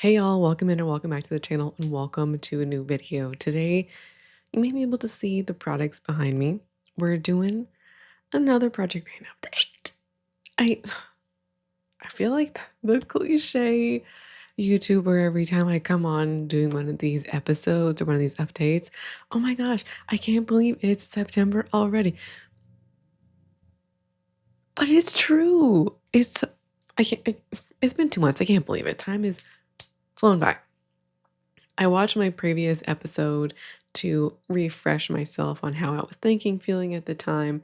Hey y'all, welcome in and welcome back to the channel and welcome to a new video. Today, you may be able to see the products behind me. We're doing another Project Pain update. I I feel like the cliche YouTuber every time I come on doing one of these episodes or one of these updates. Oh my gosh, I can't believe it's September already. But it's true. It's been 2 months. I can't believe it. Time is flown by. I watched my previous episode to refresh myself on how I was thinking, feeling at the time.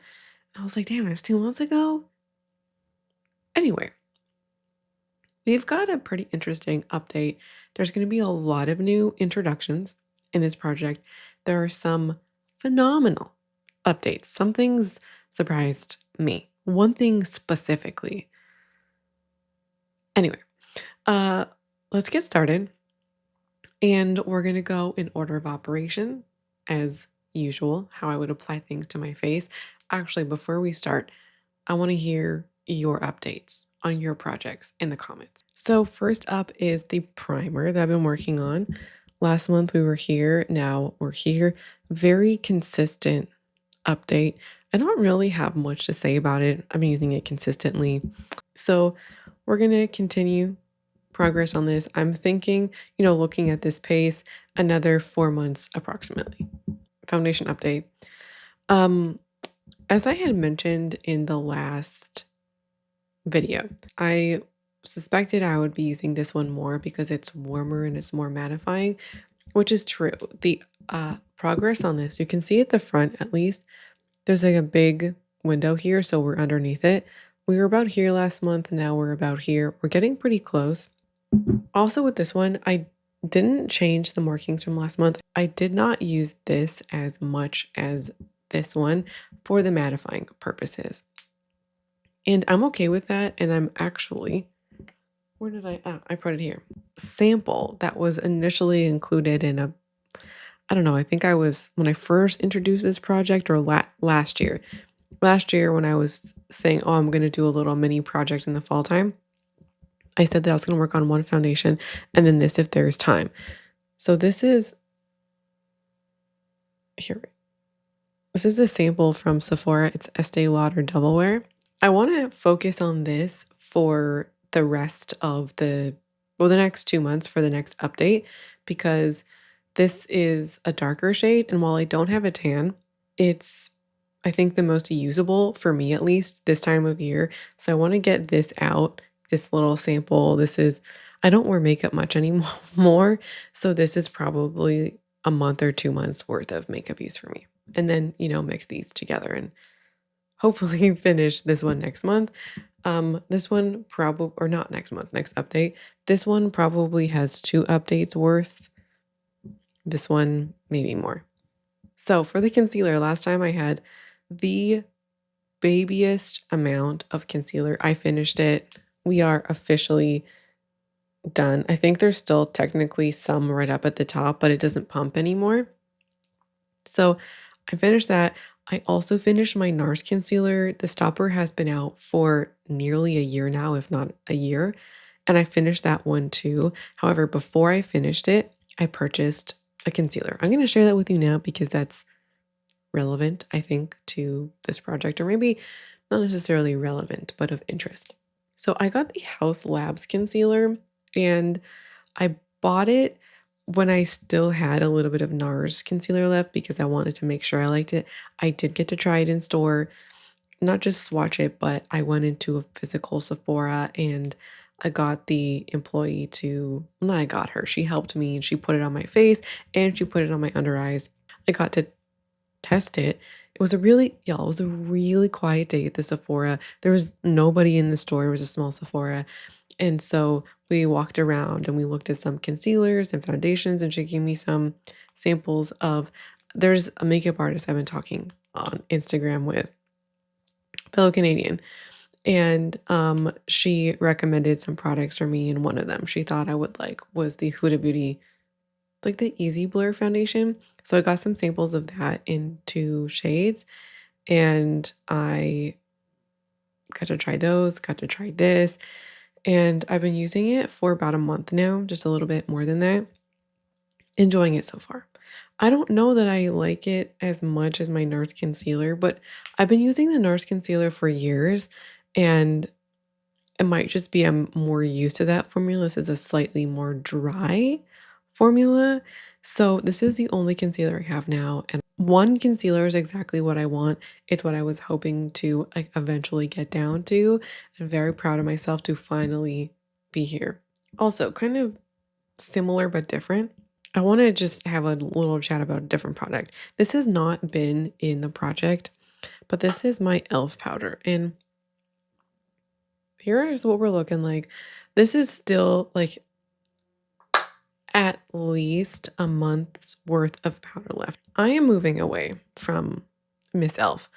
I was like, damn, it's 2 months ago. Anyway, we've got a pretty interesting update. There's going to be a lot of new introductions in this project. There are some phenomenal updates. Some things surprised me. One thing specifically. Anyway, uh, let's get started. And we're going to go in order of operation as usual, how I would apply things to my face. Actually, before we start, I want to hear your updates on your projects in the comments. So, first up is the primer that I've been working on. Last month we were here, now we're here. Very consistent update. I don't really have much to say about it. I've been using it consistently. So, we're going to continue progress on this. I'm thinking, looking at this pace, another 4 months approximately. Foundation update. Um, as I had mentioned in the last video, I suspected I would be using this one more because it's warmer and it's more mattifying, which is true. The progress on this, you can see at the front at least, there's like a big window here, so we're underneath it. We were about here last month, now we're about here. We're getting pretty close. Also with this one, I didn't change the markings from last month. I did not use this as much as this one for the mattifying purposes. And I'm okay with that. And I'm actually, where did I put it here. Sample that was initially included in I don't know, I think I was, when I first introduced this project or last year. Last year when I was saying, oh, I'm going to do a little mini project in the fall time. I said that I was going to work on one foundation and then this if there's time. So this is here. This is a sample from Sephora. It's Estee Lauder Double Wear. I want to focus on this for the rest of the next 2 months for the next update because this is a darker shade. And while I don't have a tan, it's, I think, the most usable for me, at least this time of year. So I want to get this out, this little sample. I don't wear makeup much anymore. So this is probably a month or 2 months worth of makeup use for me. And then, mix these together and hopefully finish this one next month. This one probably, or not next month, next update. This one probably has 2 updates worth. This one, maybe more. So for the concealer, last time I had the babiest amount of concealer. I finished it. We are officially done. I think there's still technically some right up at the top, but it doesn't pump anymore. So I finished that. I also finished my NARS concealer. The stopper has been out for nearly a year now, if not a year. And I finished that one too. However, before I finished it, I purchased a concealer. I'm going to share that with you now because that's relevant, I think, to this project, or maybe not necessarily relevant, but of interest. So I got the House Labs concealer and I bought it when I still had a little bit of NARS concealer left because I wanted to make sure I liked it. I did get to try it in store, not just swatch it, but I went into a physical Sephora and I got the employee I got her. She helped me and she put it on my face and she put it on my under eyes. I got to test it. It was a really quiet day at the Sephora. There was nobody in the store. It was a small Sephora. And so we walked around and we looked at some concealers and foundations, and she gave me some samples there's a makeup artist I've been talking on Instagram with, fellow Canadian, and she recommended some products for me, and one of them she thought I would like was the Huda Beauty, like the Easy Blur foundation. So I got some samples of that in 2 shades, and I got to try those, got to try this. and I've been using it for about a month now, just a little bit more than that. Enjoying it so far. I don't know that I like it as much as my NARS concealer, but I've been using the NARS concealer for years, and it might just be I'm more used to that formula. This is a slightly more dry formula. So this is the only concealer I have now. And one concealer is exactly what I want. It's what I was hoping to like eventually get down to. I'm very proud of myself to finally be here. Also, kind of similar but different. I want to just have a little chat about a different product. This has not been in the project, but this is my e.l.f. powder. And here is what we're looking like. This is still like at least a month's worth of powder left. I am moving away from Miss Elf,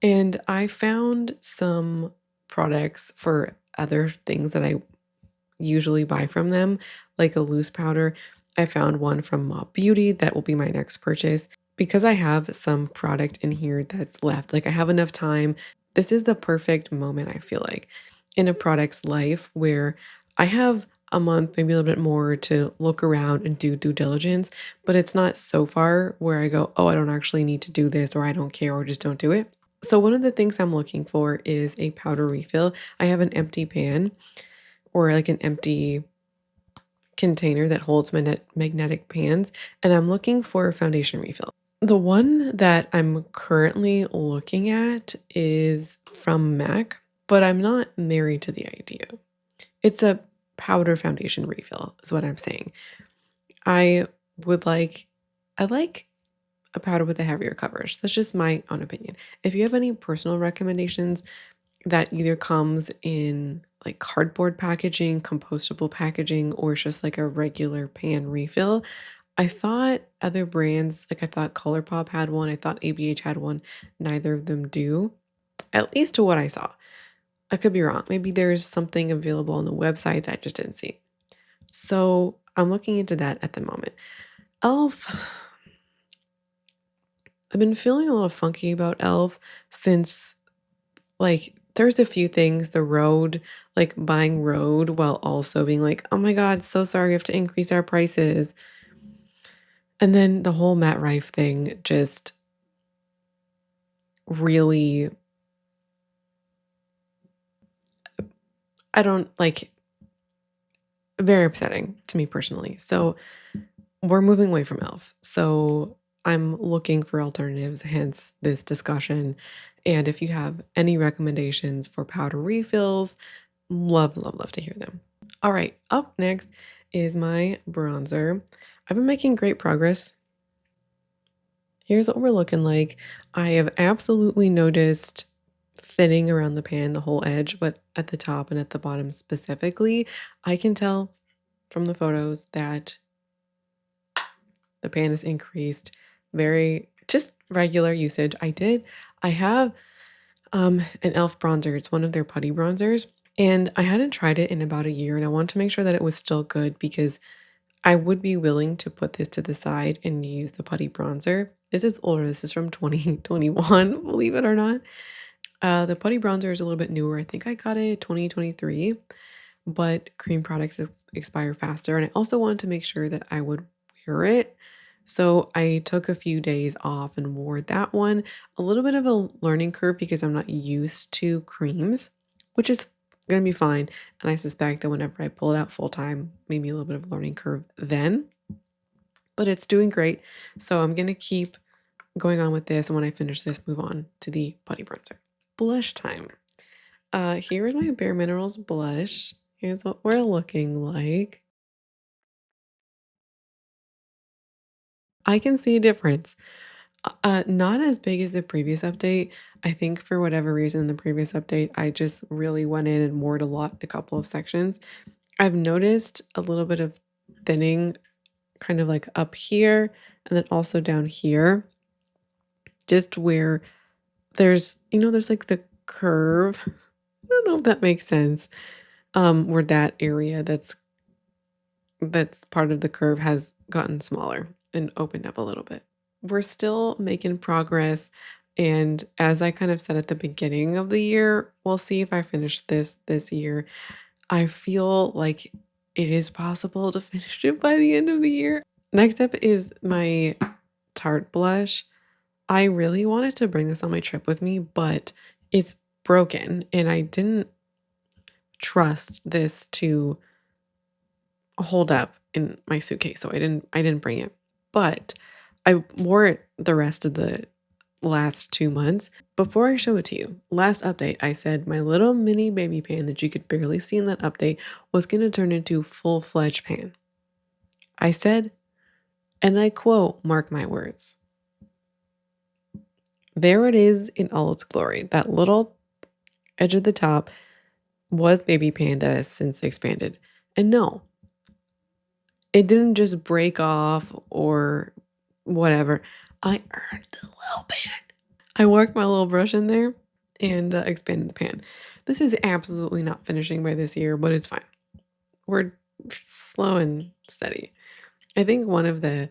and I found some products for other things that I usually buy from them, like a loose powder. I found one from Mob Beauty that will be my next purchase because I have some product in here that's left. Like I have enough time. This is the perfect moment, I feel like, in a product's life where I have a month, maybe a little bit more to look around and do due diligence, but it's not so far where I go, oh, I don't actually need to do this or I don't care or just don't do it. So, one of the things I'm looking for is a powder refill. I have an empty pan or like an empty container that holds magnetic pans, and I'm looking for a foundation refill. The one that I'm currently looking at is from MAC, but I'm not married to the idea. It's a powder foundation refill, is what I'm saying. I would like, I like a powder with a heavier coverage. That's just my own opinion. If you have any personal recommendations, that either comes in like cardboard packaging, compostable packaging, or it's just like a regular pan refill. I thought other brands, like I thought ColourPop had one, I thought ABH had one. Neither of them do, at least to what I saw. I could be wrong. Maybe there's something available on the website that I just didn't see. So I'm looking into that at the moment. Elf, I've been feeling a little funky about Elf since like, there's a few things, the road, like buying road while also being like, "Oh my god, so sorry, we have to increase our prices." And then the whole Matt Rife thing just really I don't like very upsetting to me personally. So, we're moving away from e.l.f. So, I'm looking for alternatives, hence this discussion. And if you have any recommendations for powder refills, love, love, love to hear them. All right, up next is my bronzer. I've been making great progress. Here's what we're looking like. I have absolutely noticed thinning around the pan, the whole edge, but at the top and at the bottom specifically, I can tell from the photos that the pan is increased. Very just regular usage. I have an e.l.f. bronzer. It's one of their putty bronzers. And I hadn't tried it in about a year, and I wanted to make sure that it was still good because I would be willing to put this to the side and use the putty bronzer. This is older. This is from 2021, believe it or not. The putty bronzer is a little bit newer. I think I got it 2023, but cream products expire faster. And I also wanted to make sure that I would wear it. So I took a few days off and wore that one. A little bit of a learning curve because I'm not used to creams, which is going to be fine. And I suspect that whenever I pull it out full time, maybe a little bit of a learning curve then. But it's doing great. So I'm going to keep going on with this. And when I finish this, move on to the putty bronzer. Blush time. Here is my Bare Minerals blush. Here's what we're looking like. I can see a difference. Not as big as the previous update. I think for whatever reason in the previous update, I just really went in and moored a couple of sections. I've noticed a little bit of thinning kind of like up here and then also down here, just where there's like the curve. I don't know if that makes sense. Where that area that's part of the curve has gotten smaller and opened up a little bit. We're still making progress. And as I kind of said at the beginning of the year, we'll see if I finish this year. I feel like it is possible to finish it by the end of the year. Next up is my Tarte blush. I really wanted to bring this on my trip with me, but it's broken and I didn't trust this to hold up in my suitcase, so I didn't bring it. But I wore it the rest of the last 2 months. Before I show it to you, last update, I said my little mini baby pan that you could barely see in that update was gonna turn into full-fledged pan. I said, and I quote, mark my words, there it is in all its glory. That little edge of the top was baby pan that has since expanded. And no, it didn't just break off or whatever. I earned the little pan. I worked my little brush in there and expanded the pan. This is absolutely not finishing by this year, but it's fine. We're slow and steady. I think one of the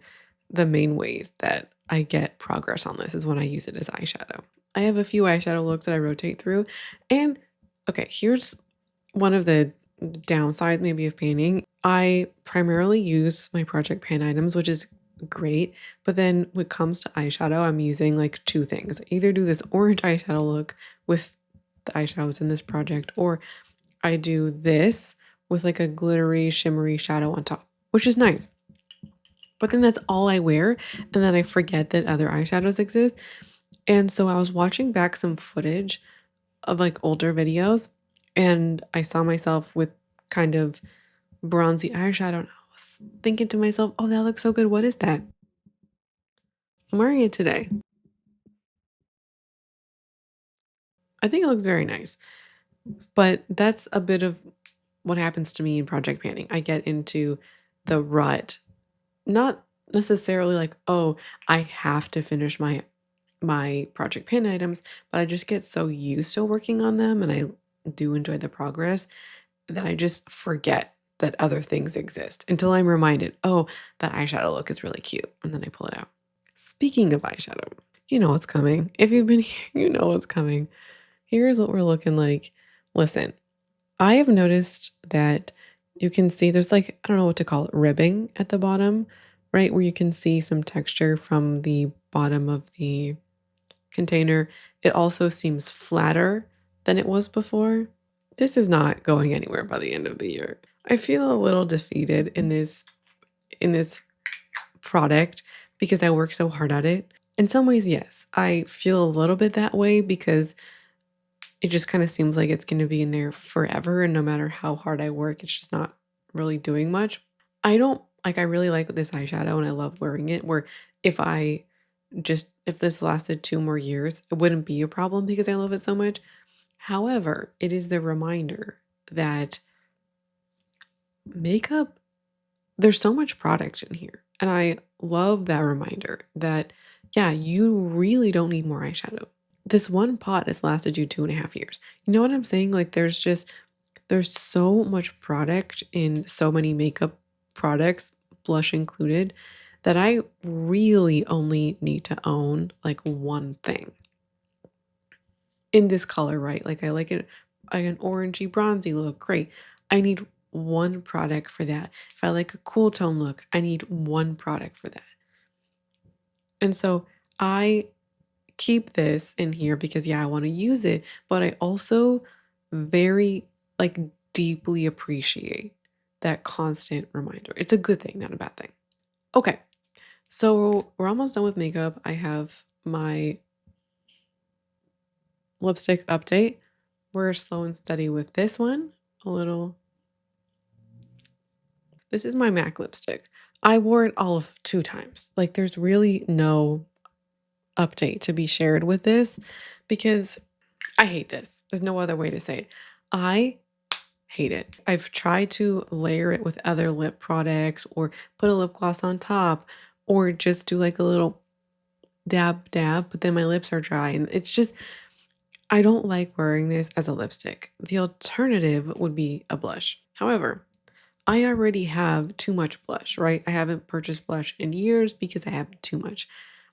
main ways that I get progress on this is when I use it as eyeshadow. I have a few eyeshadow looks that I rotate through, and okay, here's one of the downsides maybe of painting. I primarily use my project pan items, which is great, but then when it comes to eyeshadow, I'm using like two things. I either do this orange eyeshadow look with the eyeshadows in this project, or I do this with like a glittery, shimmery shadow on top, which is nice. But then that's all I wear, and then I forget that other eyeshadows exist. And so I was watching back some footage of like older videos, and I saw myself with kind of bronzy eyeshadow, and I was thinking to myself, "Oh, that looks so good. What is that?" I'm wearing it today. I think it looks very nice, but that's a bit of what happens to me in project painting. I get into the rut, not necessarily like, "Oh, I have to finish my project pin items," but I just get so used to working on them and I do enjoy the progress that I just forget that other things exist until I'm reminded, "Oh, that eyeshadow look is really cute." And then I pull it out. Speaking of eyeshadow, you know what's coming. If you've been here, you know what's coming. Here's what we're looking like. Listen, I have noticed that you can see there's like, I don't know what to call it, ribbing at the bottom, right? Where you can see some texture from the bottom of the container. It also seems flatter than it was before. This is not going anywhere by the end of the year. I feel a little defeated in this product because I work so hard at it. In some ways, yes, I feel a little bit that way because it just kind of seems like it's going to be in there forever, and no matter how hard I work, it's just not really doing much. I don't like, I really like this eyeshadow and I love wearing it, where if I if this lasted 2 more years, it wouldn't be a problem because I love it so much. However, it is the reminder that makeup, there's so much product in here. And I love that reminder that, yeah, you really don't need more eyeshadow. This one pot has lasted you 2.5 years. You know what I'm saying? Like, there's so much product in so many makeup products, blush included, that I really only need to own like one thing in this color, right? Like I like it like an orangey bronzy look, great. I need one product for that. If I like a cool tone look, I need one product for that. And so I keep this in here because yeah, I want to use it, but I also very like deeply appreciate that constant reminder. It's a good thing, not a bad thing. Okay. So we're almost done with makeup. I have my lipstick update. We're slow and steady with this one. A little. This is my MAC lipstick. I wore it all of 2 times. Like, there's really no update to be shared with this because I hate this. There's no other way to say it. I hate it. I've tried to layer it with other lip products or put a lip gloss on top or just do like a little dab dab, but then my lips are dry and it's just, I don't like wearing this as a lipstick. The alternative would be a blush. However, I already have too much blush, right? I haven't purchased blush in years because I have too much.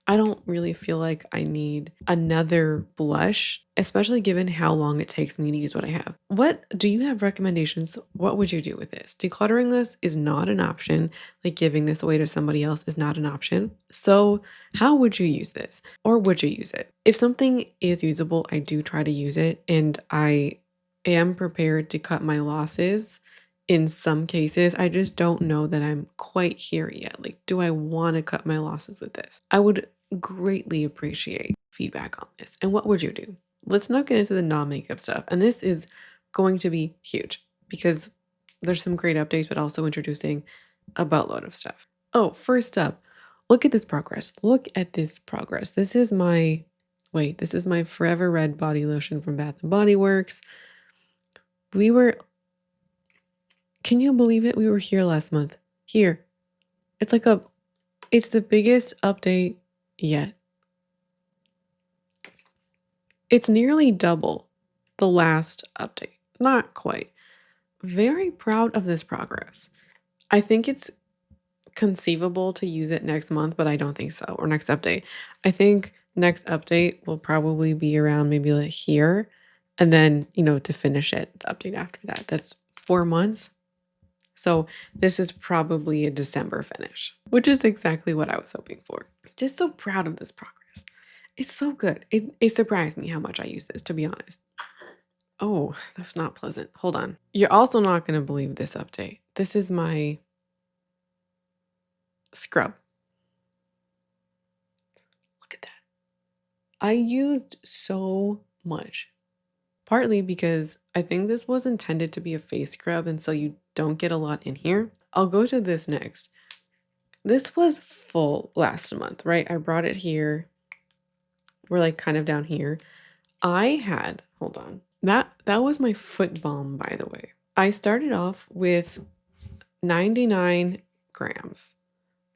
I don't really feel like I need another blush, especially given how long it takes me to use what I have. What do you have recommendations? What would you do with this? Decluttering this is not an option. Like giving this away to somebody else is not an option. So, how would you use this? Or would you use it? If something is usable, I do try to use it and I am prepared to cut my losses in some cases. I just don't know that I'm quite here yet. Like, do I want to cut my losses with this? I would greatly appreciate feedback on this. And what would you do? Let's not get into the non-makeup stuff. And this is going to be huge because there's some great updates, but also introducing a buttload of stuff. Oh, first up, look at this progress. Look at this progress. This is my Forever Red body lotion from Bath and Body Works. We were, can you believe it? We were here last month. Here. It's like it's the biggest update yet. It's nearly double the last update. Not quite. Very proud of this progress. I think it's conceivable to use it next month, but I don't think so. Or next update. I think next update will probably be around maybe like here. And then, to finish it, the update after that. That's 4 months. So this is probably a December finish, which is exactly what I was hoping for. Just so proud of this progress. It's so good. It surprised me how much I use this, to be honest. Oh, that's not pleasant. Hold on. You're also not going to believe this update. This is my scrub. Look at that. I used so much, partly because I think this was intended to be a face scrub, and so you don't get a lot in here. I'll go to this next. This was full last month, right? I brought it here. We're like kind of down here. Hold on. That was my foot balm, by the way. I started off with 99 grams.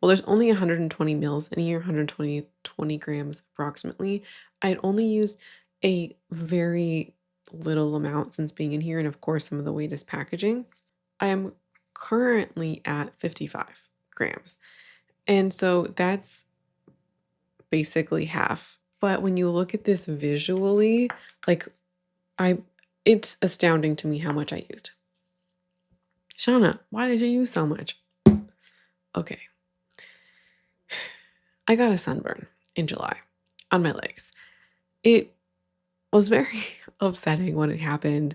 Well, there's only 120 mils in here, 120 grams approximately. I'd only used a very little amount since being in here, and of course, some of the weight is packaging. I am currently at 55 grams. And so that's basically half. But when you look at this visually, like it's astounding to me how much I used. Shauna, why did you use so much? Okay. I got a sunburn in July on my legs. It was very upsetting when it happened.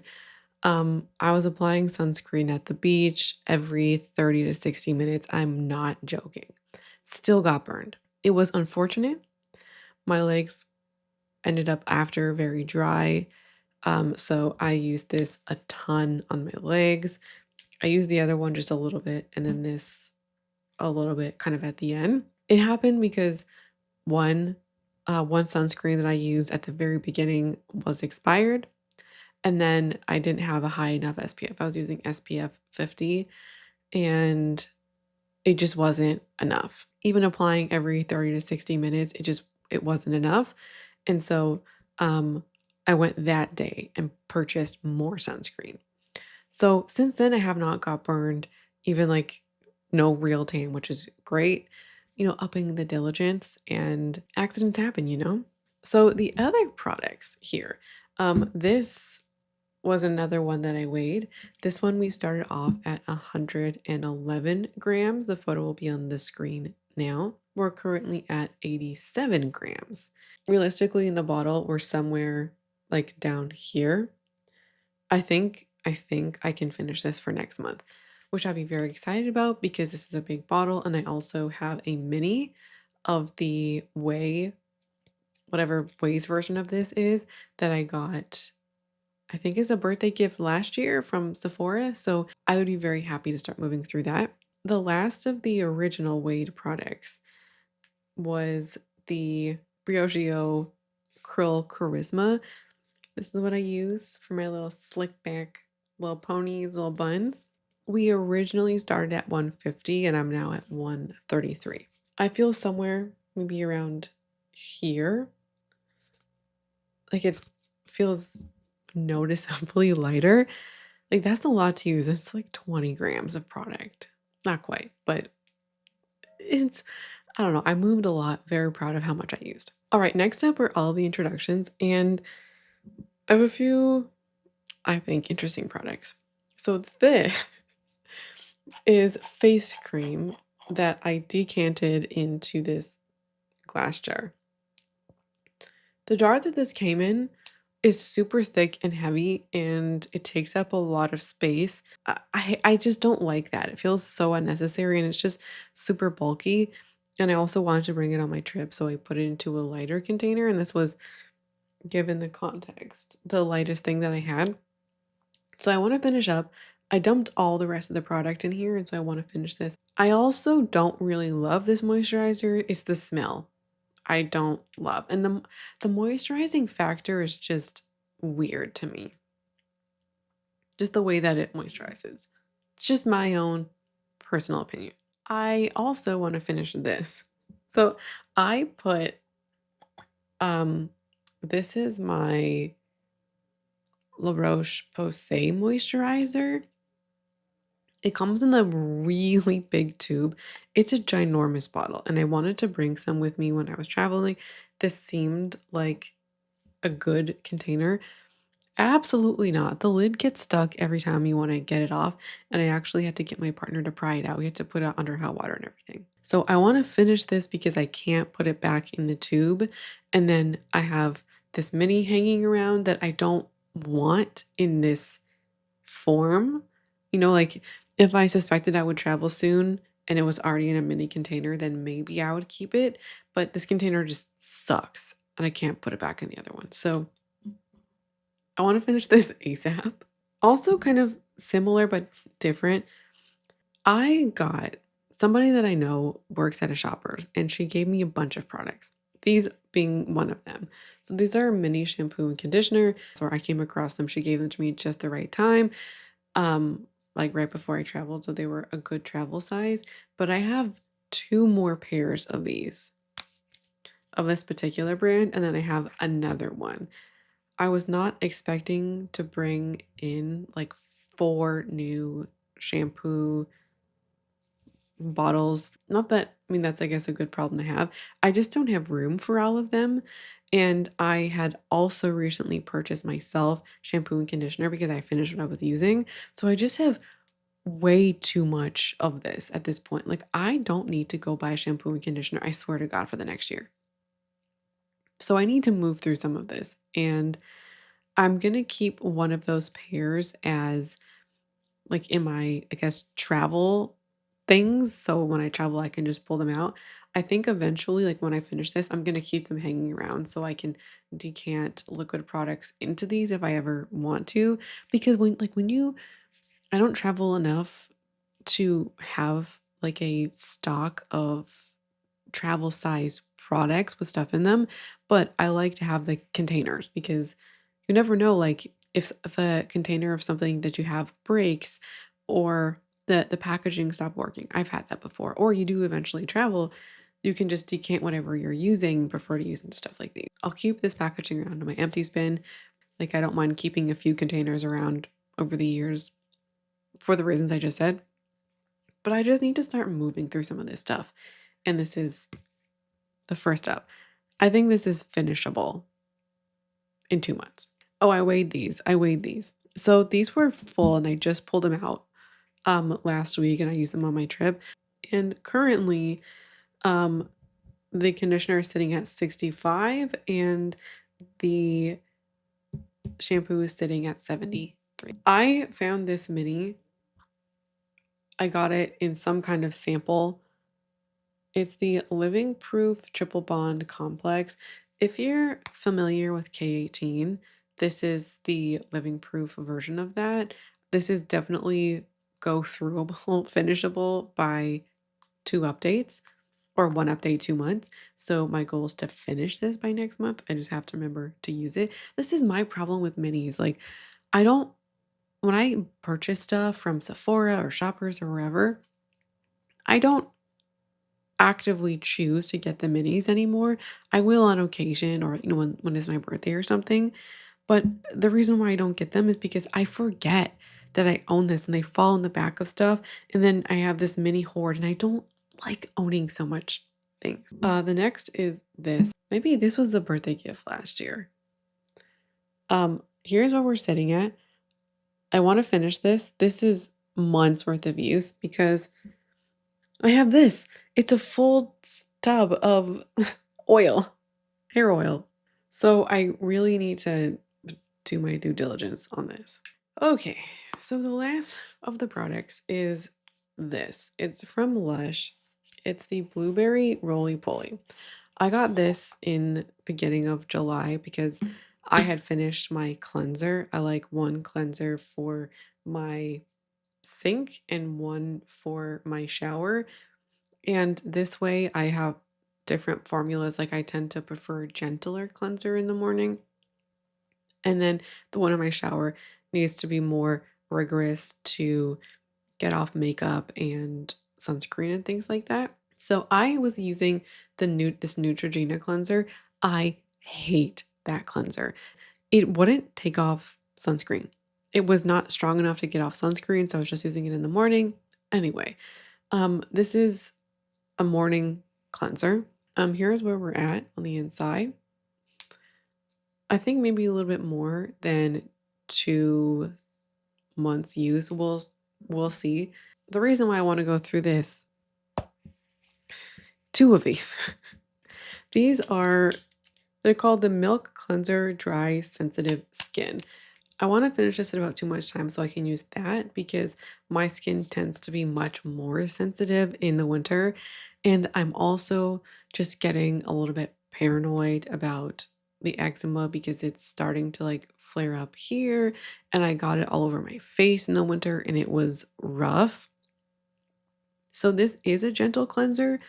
I was applying sunscreen at the beach every 30 to 60 minutes. I'm not joking. Still got burned. It was unfortunate. My legs ended up after very dry. So I used this a ton on my legs. I used the other one just a little bit, and then this a little bit kind of at the end. It happened because one sunscreen that I used at the very beginning was expired, and then I didn't have a high enough SPF. I was using SPF 50, and it just wasn't enough. Even applying every 30 to 60 minutes, it wasn't enough. And so I went that day and purchased more sunscreen. So since then, I have not got burned, even like no real tan, which is great, upping the diligence, and accidents happen. So the other products here, this was another one that I weighed. This one we started off at 111 grams. The photo will be on the screen now. We're currently at 87 grams. Realistically, in the bottle, we're somewhere like down here. I think I can finish this for next month, which I'll be very excited about because this is a big bottle, and I also have a mini of the whatever Way's version of this is, that I got, I think is a birthday gift last year from Sephora. So I would be very happy to start moving through that. The last of the original Wade products was the Briogeo Curl Charisma. This is what I use for my little slick back, little ponies, little buns. We originally started at 150 and I'm now at 133. I feel somewhere maybe around here. Like it feels noticeably lighter. Like that's a lot to use. It's like 20 grams of product. Not quite, but I don't know, I moved a lot, very proud of how much I used. All right, next up are all the introductions, and I have a few, I think, interesting products. So this is face cream that I decanted into this glass jar. The jar that this came in is super thick and heavy, and it takes up a lot of space. I just don't like that. It feels so unnecessary, and it's just super bulky. And I also wanted to bring it on my trip, so I put it into a lighter container, and this was, given the context, the lightest thing that I had. So I want to finish up. I dumped all the rest of the product in here, and so I want to finish this. I also don't really love this moisturizer. It's the smell I don't love. And the moisturizing factor is just weird to me. Just the way that it moisturizes. It's just my own personal opinion. I also want to finish this. So I put um this is my La Roche-Posay moisturizer. It comes in a really big tube. It's a ginormous bottle, and I wanted to bring some with me when I was traveling. This seemed like a good container. Absolutely not. The lid gets stuck every time you want to get it off, and I actually had to get my partner to pry it out. We had to put it under hot water and everything. So I want to finish this because I can't put it back in the tube, and then I have this mini hanging around that I don't want in this form. Like if I suspected I would travel soon and it was already in a mini container, then maybe I would keep it. But this container just sucks and I can't put it back in the other one. So I want to finish this ASAP. Also, kind of similar but different. I got somebody that I know works at a Shoppers, and she gave me a bunch of products, these being one of them. So these are mini shampoo and conditioner. So I came across them. She gave them to me just the right time, like right before I traveled. So they were a good travel size. But I have two more pairs of these, of this particular brand, and then I have another one. I was not expecting to bring in like four new shampoo bottles. Not that, I mean, that's, I guess, a good problem to have. I just don't have room for all of them. And I had also recently purchased myself shampoo and conditioner because I finished what I was using. So I just have way too much of this at this point. Like, I don't need to go buy shampoo and conditioner, I swear to God, for the next year. So I need to move through some of this. And I'm going to keep one of those pairs as like in my, I guess, travel things. So when I travel, I can just pull them out. I think eventually, like when I finish this, I'm going to keep them hanging around so I can decant liquid products into these if I ever want to. Because I don't travel enough to have like a stock of travel size products with stuff in them, but I like to have the containers because you never know, like if a container of something that you have breaks, or the packaging stopped working. I've had that before. Or you do eventually travel, you can just decant whatever you're using, prefer to use into stuff like these. I'll keep this packaging around in my empty bin. Like, I don't mind keeping a few containers around over the years for the reasons I just said. But I just need to start moving through some of this stuff. And this is the first step. I think this is finishable in 2 months. Oh, I weighed these. So these were full and I just pulled them out last week and I used them on my trip. And currently, um the conditioner is sitting at 65 and the shampoo is sitting at 73. I found this mini. I got it in some kind of sample. It's the Living Proof Triple Bond Complex. If you're familiar with K18, this is the Living Proof version of that. This is definitely go throughable, finishable by 2 updates, or 1 update, 2 months. So my goal is to finish this by next month. I just have to remember to use it. This is my problem with minis. Like, I don't, when I purchase stuff from Sephora or Shoppers or wherever, I don't actively choose to get the minis anymore. I will on occasion, or when it's my birthday or something. But the reason why I don't get them is because I forget that I own this and they fall in the back of stuff. And then I have this mini hoard and I don't like owning so much Thanks. The next is this. Maybe this was the birthday gift last year. Here's what we're sitting at. I want to finish this. This is months worth of use because I have this. It's a full tub of oil, hair oil. So I really need to do my due diligence on this. Okay, so the last of the products is this. It's from Lush. It's the Blueberry Roly Poly. I got this in beginning of July because I had finished my cleanser. I like one cleanser for my sink and one for my shower. And this way I have different formulas. Like I tend to prefer gentler cleanser in the morning. And then the one in my shower needs to be more rigorous to get off makeup and sunscreen and things like that. So I was using this Neutrogena cleanser. I hate that cleanser. It wouldn't take off sunscreen. It was not strong enough to get off sunscreen, so I was just using it in the morning. Anyway, this is a morning cleanser. Here's where we're at on the inside. I think maybe a little bit more than 2 months use. We'll see. The reason why I want to go through this, two of these. They're called the Milk Cleanser Dry Sensitive Skin. I want to finish this in about 2 months time so I can use that because my skin tends to be much more sensitive in the winter. And I'm also just getting a little bit paranoid about the eczema because it's starting to like flare up here. And I got it all over my face in the winter and it was rough. So this is a gentle cleanser,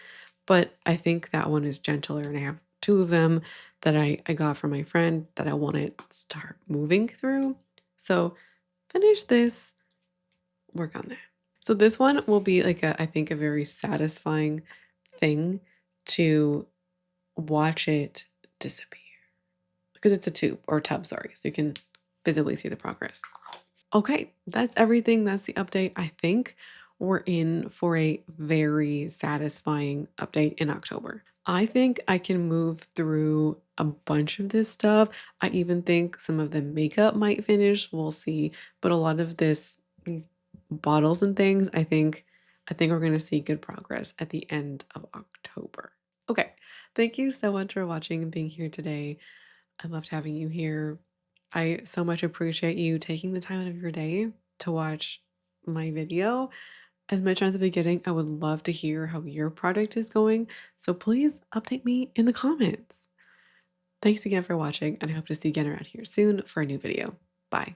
but I think that one is gentler. And I have two of them that I got from my friend that I want to start moving through. So finish this, work on that. So this one will be like I think a very satisfying thing to watch it disappear because it's a tube or tub, sorry. So you can visibly see the progress. Okay, that's everything. That's the update. I think we're in for a very satisfying update in October. I think I can move through a bunch of this stuff. I even think some of the makeup might finish. We'll see. But a lot of these bottles and things, I think we're going to see good progress at the end of October. Okay. Thank you so much for watching and being here today. I loved having you here. I so much appreciate you taking the time out of your day to watch my video. As mentioned at the beginning, I would love to hear how your product is going, so please update me in the comments. Thanks again for watching, and I hope to see you again around here soon for a new video. Bye.